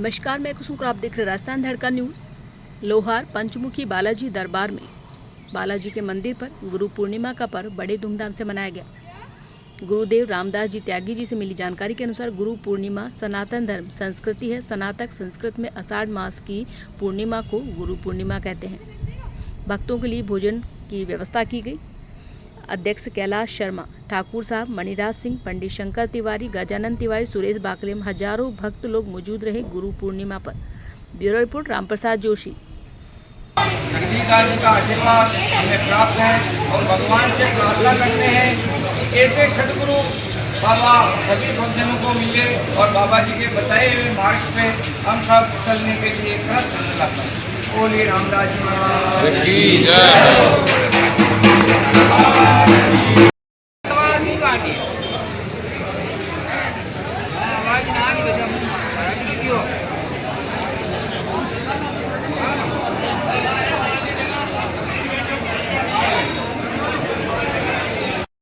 नमस्कार, मैं कुसुम और आप देख रहे राजस्थान धड़कन न्यूज़। लोहार पंचमुखी बालाजी दरबार में बालाजी के मंदिर पर गुरु पूर्णिमा का पर्व बड़े धूमधाम से मनाया गया। गुरुदेव रामदास जी त्यागी जी से मिली जानकारी के अनुसार गुरु पूर्णिमा सनातन धर्म संस्कृति है। सनातक संस्कृत में आषाढ़ मास की पूर्णिमा को गुरु पूर्णिमा कहते हैं। भक्तों के लिए भोजन की व्यवस्था की गई। अध्यक्ष कैलाश शर्मा, ठाकुर साहब, मणिराज सिंह, पंडित शंकर तिवारी, गजानन तिवारी, सुरेश बाकरेम, हजारों भक्त लोग मौजूद रहे गुरु पूर्णिमा पर। Bureau report Ramprasad Joshi. जगदीश जी का आशीर्वाद हमें प्राप्त है और भगवान से प्रार्थना करते हैं कि ऐसे सदगुरु बाबा सभी भक्तजनों को मिले और बाबा जी के बताए हुए मार्ग पे हम सब चलने के लिए कृत संकल्प करें। बोलिए रामदास जी महाराज की जय।